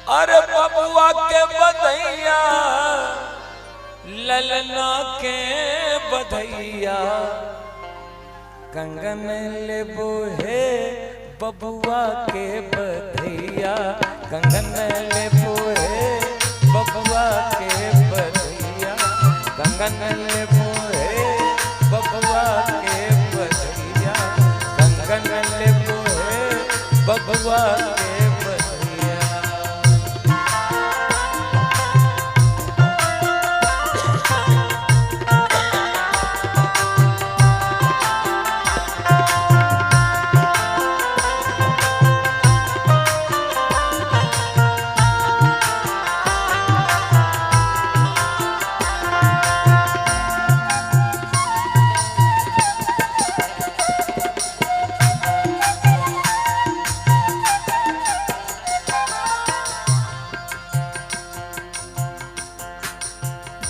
अरे बबुआ के बधैया ललना के बधैया कंगन लेबो हे बबुआ के बधैया कंगन लेबो हे बबुआ के बधैया कंगन लेबो हे बबुआ के बधैया कंगन लेबो हे बबुआ के बधैया।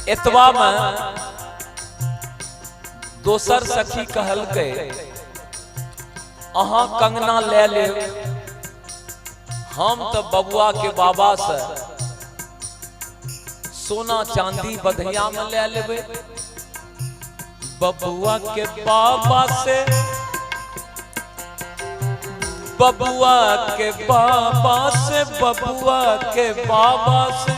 एतबा में दोसर सखी कहलकै अहाँ कंगना ले ले हम तो बबुआ के बाबा से सोना चांदी बधैया में ले लेबे। बबुआ के बाबा से बबुआ के बाबा से बबुआ के बाबा से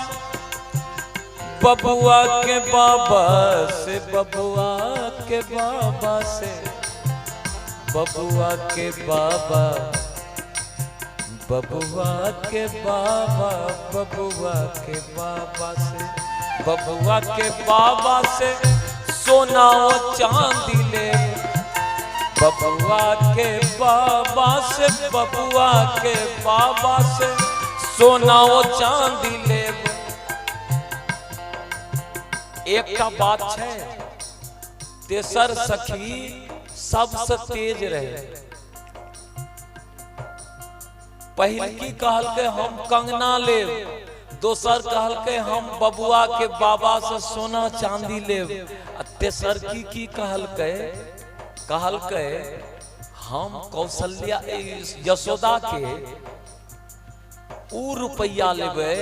बबुआ के बाबा से बबुआ के बाबा से बबुआ के बाबा बबुआ के बाबा बबुआ के बाबा से बबुआ के बाबा से सोना और चांदी ले। बबुआ के बाबा से बबुआ के बाबा से सोना और चांदी ले। एक का बात है तेसर सखी सबसे तेज रहे। पहल की कहल के हम कंगना ले, दोसर कहल के हम बबुआ के बाबा से सोना चांदी ले। तेसर की कहल के हम कौशल्या यशोदा के उ रुपया लेबे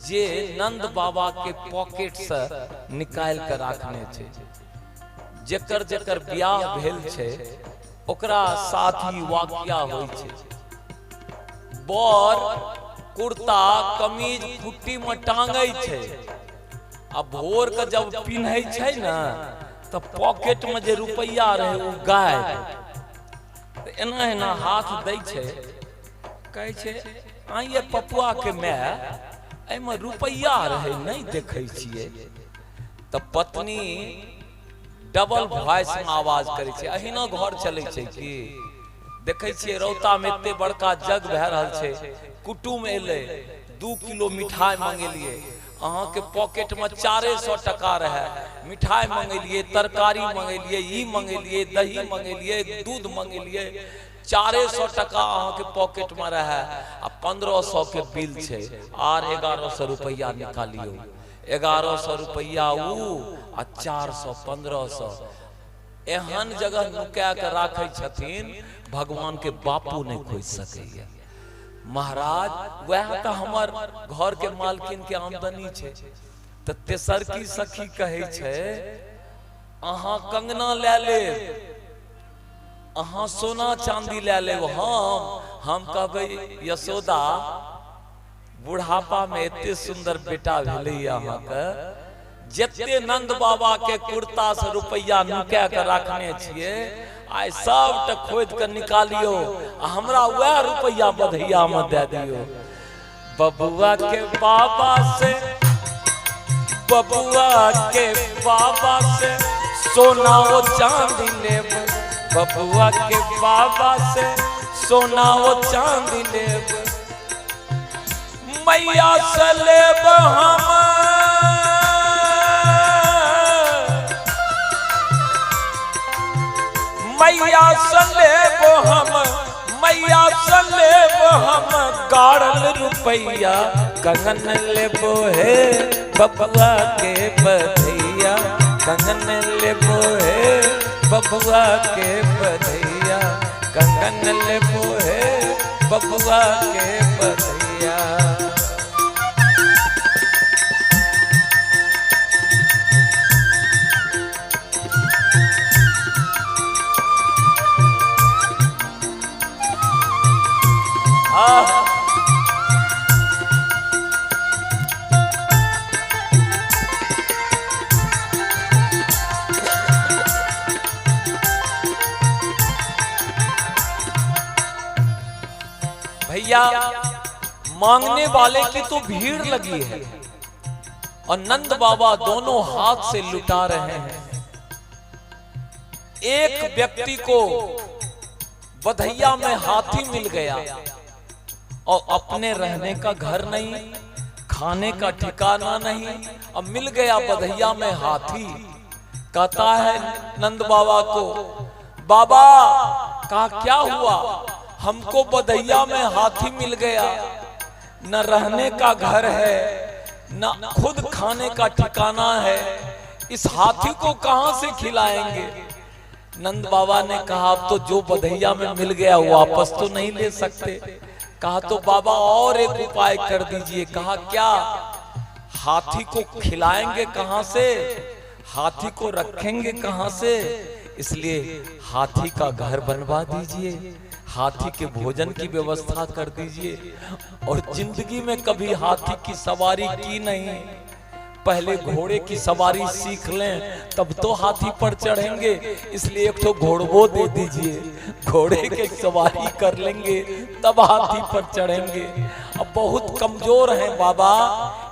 जे नंद बाबा के पॉकेट से निकाल कर रखने छे। जेकर जेकर ब्याह भेल छे ओकरा साथी वाकिया होय छे। बर कुर्ता कमीज कुट्टी में टांगै छे आ भोर के जब पिन्है छे ना तो पॉकेट में जे रुपया रहे वो गायब। एना एना हाथ दै छे कहै छे आइए पपुआ के मैं एमे रुपया रहे नहीं देखे छिए। तो पत्नी डबल वॉइस में आवाज करे छे अहिना घर चले छे कि देखे छिए रौता में एते बड़का जग भए रहल छे। कुटुम एले 2 किलो मिठाई मांगेलिए अहाँ के पॉकेट में 400 टका रहे। मिठाई मांगेलिए तरकारी मांगेलिए ई मांगेलिए दही मांगेलिए दूध मांगेलिए 400 टका अहाँ के पॉकेट में रहे आ 1500 के बिल छे आर 1100 रुपया निकालियो। 1100 रुपया उ आ 400 1500 एहन जगह नुका के राखे छथिन भगवान के बापू नहीं खोज सके। महाराज वह तो हमर घर के मालकिन के आमदनी छे। तो तेसर की सखी कहे छे अहाँ कंगना ले ले अहाँ सोना चांदी ले ले। हम कहबे यशोदा बुढ़ापा में एते सुंदर बेटा भेले अहाँ के जते नंद बाबा के कुर्ता से रुपया नुका के रखने छिए आइ सबटा खोद के निकालियो हमरा वह रुपया बधैया में दे दियो। बबुआ के बाबा से बबुआ के बाबा से सोना और चांदी लेब। बबुआ के बाबा से सोना और चांदी लेब। मैया से लेब हम मैया से लेब हम मैया से लेब हम गाड़ल रुपया कंगन लेबो हे बबुआ के बधैया कंगन लेबो हे बबुआ के बधैया कंगन लेबो हे बबुआ के बधैया। भैया मांगने वाले की तो भीड़ लगी है और नंद बाबा दोनों हाथ से लुटा रहे हैं। एक व्यक्ति को बधैया में हाथी मिल गया और अपने रहने का घर नहीं, खाने का ठिकाना नहीं, अब मिल गया बधैया में हाथी। कहता है नंद बाबा को, बाबा कहा क्या हुआ, हमको बधैया में हाथी मिल गया, न रहने का घर है न खुद खाने का ठिकाना है, इस हाथी को कहां से खिलाएंगे। नंद बाबा ने कहा अब तो जो बधैया में मिल गया वापस तो नहीं ले सकते। कहा तो बाबा और एक उपाय कर दीजिए। कहा क्या, हाथी को खिलाएंगे कहां से, हाथी को रखेंगे कहां से, इसलिए हाथी का घर बनवा दीजिए, हाथी के भोजन की व्यवस्था कर दीजिए। और जिंदगी में कभी हाथी की सवारी की नहीं, पहले घोड़े की सवारी सीख लें तब तो हाथी पर चढ़ेंगे, इसलिए एक तो घोड़बो दे दीजिए, घोड़े की सवारी कर लेंगे तब हाथी पर चढ़ेंगे। अब बहुत कमजोर हैं बाबा,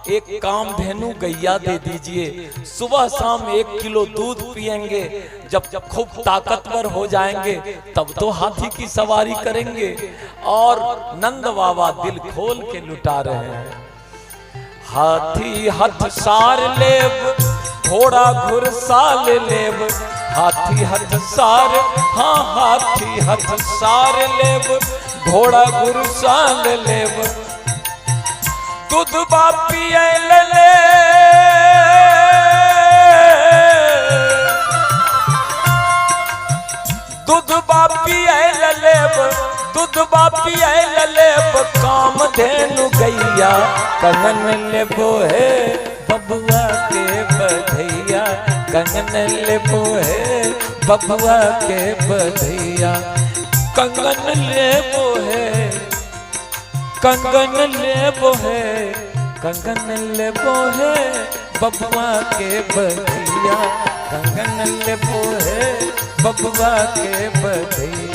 एक कामधेनु गैया दे दीजिए, सुबह शाम 1 किलो दूध पिएंगे, जब खूब ताकतवर हो जाएंगे तब तो हाथी की सवारी करेंगे। और नंद बाबा दिल खोल के लुटा रहे हैं। हाथी हथ सार लेब, घोड़ा घुड़साल लेब, हाथी हथ सार, हाँ हाथी हथ सार लेब, घोड़ा घुड़साल लेब, दूध पिए ले, दूध पिए लेब, दूध पिए लेब, काम धेनु गैया, कंगन लेबो है बबुआ के बधैया, कंगन लेबो है बबुआ के बधैया, कंगन लेबो है, कंगन लेबो है, कंगन लेबो है बबुआ के बधैया, कंगन लेबो है बबुआ के बधैया।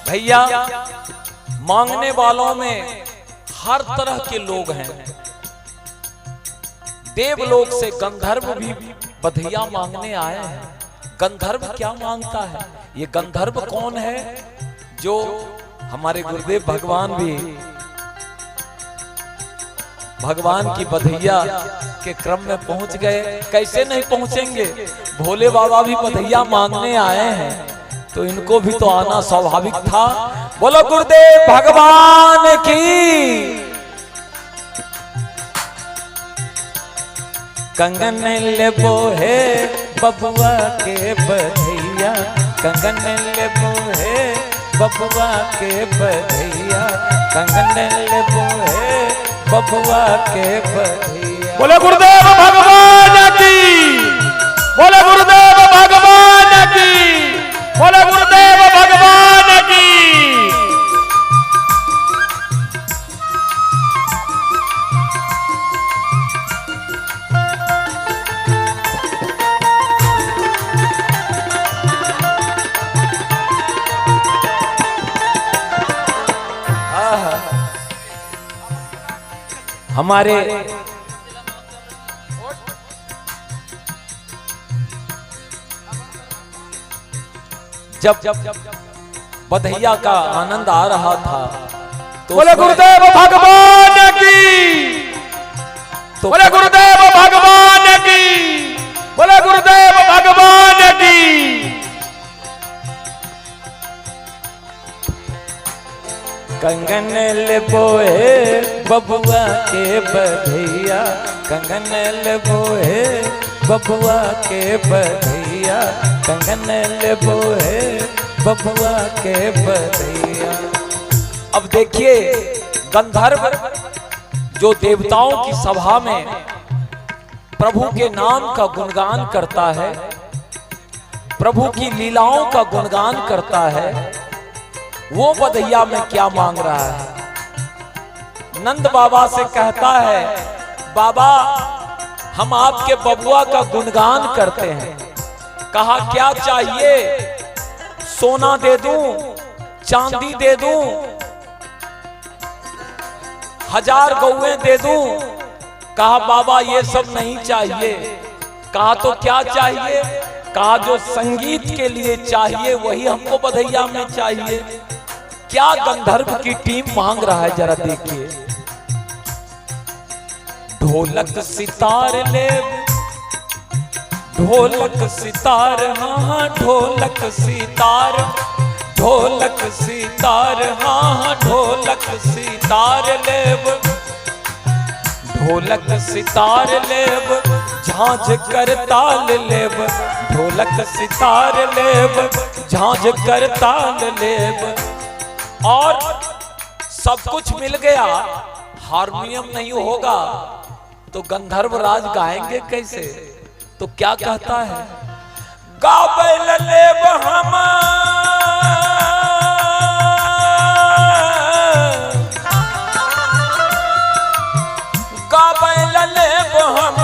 भैया मांगने वालों में हर तरह के लोग हैं। देवलोक से गंधर्व भी बधैया मांगने आए हैं। गंधर्व क्या मांगता है, ये गंधर्व कौन है? जो हमारे गुरुदेव भगवान भी भगवान की बधैया के क्रम में पहुंच गए। कैसे नहीं पहुंचेंगे, भोले बाबा भी बधैया मांगने आए हैं तो इनको भी तो आना स्वाभाविक था। बोलो गुरुदेव भगवान की। कंगन लेबो है बबुआ के बधैया, कंगन लेबो है बबुआ के बधैया, कंगन लेबो है बबुआ के बधैया। बोले गुरुदेव भगवान की, बोले गुरुदेव भगवान की, बोले गुरुदेव भगवान की। हमारे जब बधैया का आनंद आ रहा था तो बोले गुरुदेव भगवान की, तो बोले गुरुदेव भगवान की, बोले गुरुदेव भगवान की। कंगन लेबो है बबुआ के बधैया, कंगन लेबो है बबुआ के बधैया, कंगन लेबो है बबुआ के बधैया। अब देखिए गंधर्व जो देवताओं की सभा में प्रभु के नाम का गुणगान करता है, प्रभु की लीलाओं का गुणगान करता है, वो बधैया में क्या मांग रहा है। नंद बाबा से कहता है, बाबा हम आपके बबुआ का गुणगान करते हैं। कहा क्या चाहिए? सोना दे दूं, चांदी दे दूं, 1000 गौएं दे दूं। कहा बाबा ये सब नहीं चाहिए। कहा तो क्या चाहिए? कहा जो संगीत के लिए चाहिए वही हमको बधैया में चाहिए। क्या गंधर्व की टीम मांग रहा है जरा देखिए। ढोलक सितार ले, ढोलक सितार, हाँ ढोलक सितार, ढोलक सितार, हाँ ढोलक सितार लेब, ढोलक सितार लेब, झांझ कर ताल लेब, ढोलक सितार लेब, झांझ कर ताल लेब। और सब कुछ मिल गया, हारमोनियम नहीं होगा तो गंधर्व राज गाएंगे कैसे? तो क्या कहता है? गाबैल लेब हम, गाबैल लेब हम,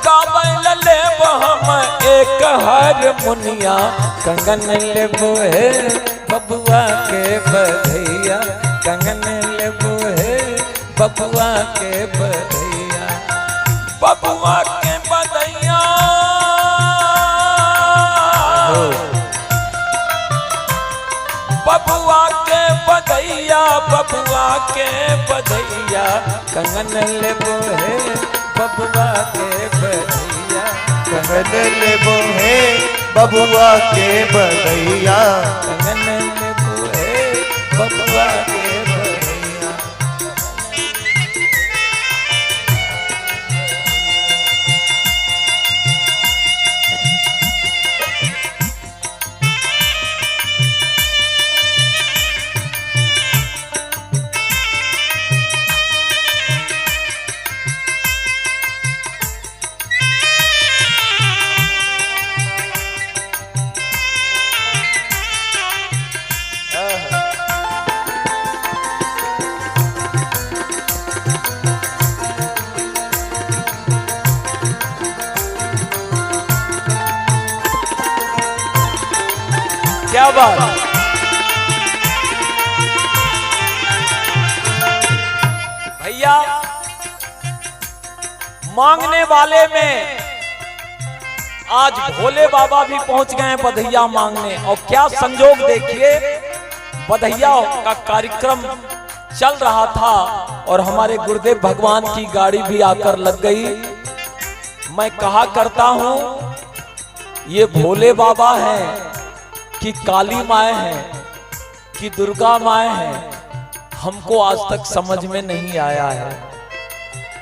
गाबैल लेब हम, एक हारमोनिया कंगन लेबो है बबुआ के बधैया, कंगन लेबो है बबुआ के बधैया, बबुआ के बधैया, बबुआ के बधैया, बबुआ के बधैया, कंगन लेबो है बबुआ के बधैया, कंगन लेबो है बबुआ के बधैया, कंगन लेबो है बबुआ के बधैया। क्या बात। भैया मांगने वाले में आज भोले बाबा भी पहुंच गए बधैया मांगने। और क्या संजोग देखिए, बधैया का कार्यक्रम चल रहा था और हमारे गुरुदेव भगवान की गाड़ी भी आकर लग गई। मैं कहा करता हूं ये भोले बाबा हैं कि काली माए हैं कि दुर्गा माए हैं, हमको आज तक समझ में नहीं आया है।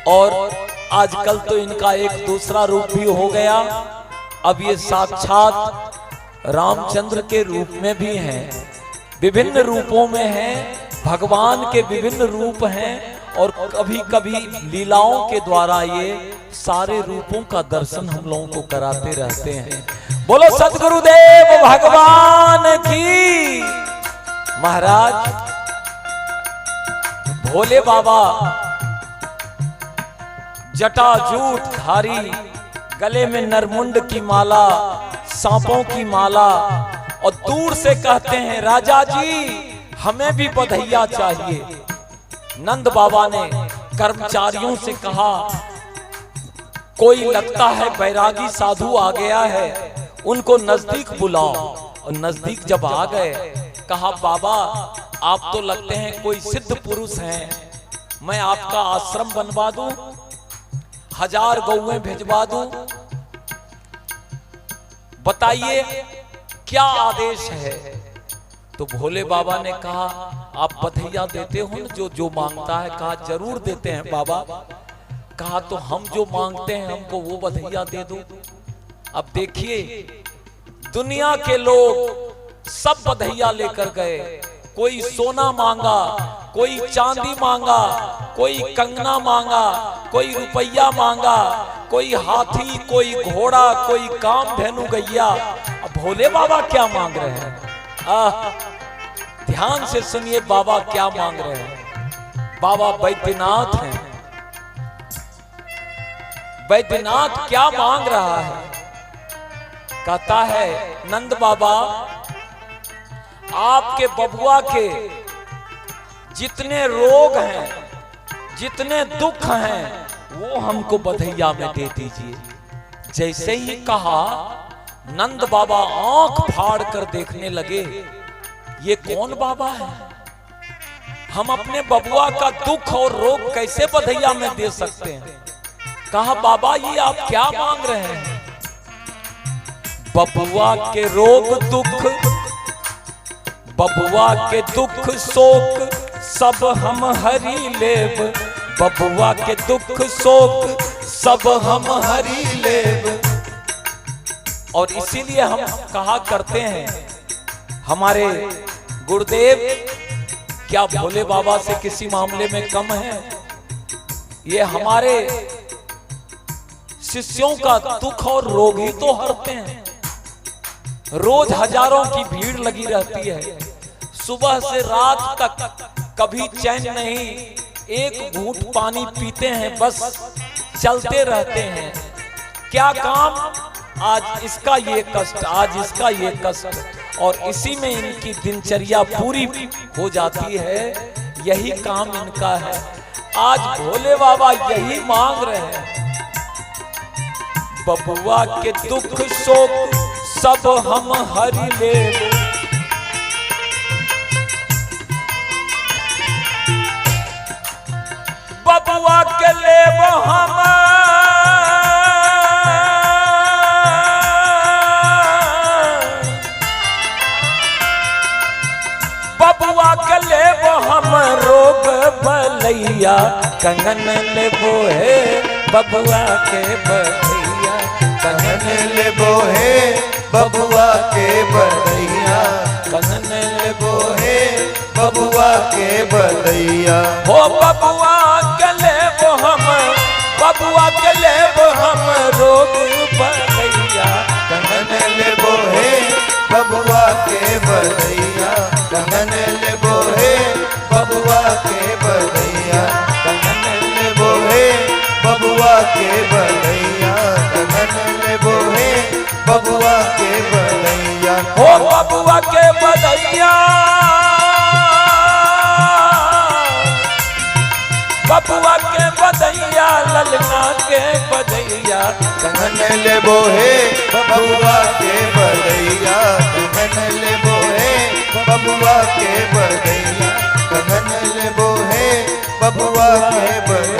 और आजकल तो इनका एक दूसरा रूप भी हो गया। अब ये साक्षात रामचंद्र के रूप में भी हैं, विभिन्न रूपों में हैं, भगवान के विभिन्न रूप हैं। और कभी कभी लीलाओं के द्वारा ये सारे रूपों का दर्शन हम लोगों को कराते रहते हैं। बोलो सद्गुरुदेव भगवान की। महाराज भोले बाबा जटाजूट धारी, गले में नरमुंड की माला, सांपों की माला, और दूर से कहते हैं राजा जी हमें भी बधैया चाहिए। नंद बाबा ने कर्मचारियों से कहा कोई लगता है बैरागी साधु आ गया है, उनको नजदीक बुलाओ। और नजदीक जब आ गए कहा बाबा आप तो लगते हैं कोई सिद्ध पुरुष हैं, मैं आपका आश्रम बनवा दूं, 1000 गौएं भिजवा दूं, बताइए क्या आदेश है। तो भोले बाबा ने कहा आप बधैया देते हो ना, जो मांगता है। कहा जरूर देते हैं बाबा। कहा तो हम जो मांगते हैं हमको वो बधैया दे दो। अब देखिए दुनिया के लोग सब बधैया लेकर गए, कोई सोना मांगा, कोई चांदी मांगा, कोई कंगना मांगा, कोई रुपया मांगा, कोई हाथी, कोई घोड़ा, कोई कामधेनु गैया। अब भोले बाबा क्या मांग रहे हैं? ध्यान से सुनिए बाबा क्या मांग रहे हैं। बाबा बैद्यनाथ हैं। बैद्यनाथ क्या मांग रहा है? कहता है नंद बाबा, आपके बबुआ के जितने रोग हैं, जितने दुख हैं, वो हमको बधैया में दे दीजिए। जैसे ही कहा, नंद बाबा आंख फाड़ कर देखने लगे, ये कौन बाबा है? हम अपने बबुआ का दुख और रोग कैसे बधैया में दे सकते हैं? कहा बाबा ये आप क्या मांग रहे हैं? बबुआ के रोग दुख, बबुआ के दुख शोक सब हम हरि लेब। बबुआ के दुख शोक सब हम हरि लेब। और इसीलिए हम कहा करते हैं, हमारे गुरुदेव क्या भोले बाबा से किसी मामले में कम है? ये हमारे शिष्यों का दुख और रोग ही तो हरते हैं। रोज हजारों की भीड़ लगी रहती है, सुबह से रात तक कभी चैन नहीं, एक घूंट पानी पीते हैं, बस चलते रहते हैं। क्या काम? आज इसका ये कष्ट, आज इसका ये कष्ट, और इसी में इनकी दिनचर्या पूरी हो जाती है। यही काम इनका है। आज भोले बाबा यही मांग रहे हैं, बबुआ के दुख शोक सब हम हरि लेब। बबुआ के लेब हम, बबुआ के लेब हम रोग बलैया। कंगन लेबो है बबुआ के बलैया। कंगन लेबो है बबुआ के बलैया। कंगन लेबो हे बबुआ के बलैया। हो बबुआ के लेबो हम, बबुआ के लेबो हम रोग बलैया। कंगन लेबो है बबुआ के बलैया। कंगन लेबो है बबुआ के बलैया। कंगन लेबो है बबुआ के बलैया। कंगन लेबो है बबुआ के बलैया। हो बबुआ के बलैया, बबुआ के बलैया, ललना के बलैया। कंगन लेबो है बबुआ के बलैया। कंगन लेबो है बबुआ के बलैया। कंगन लेबो है बबुआ के बलैया।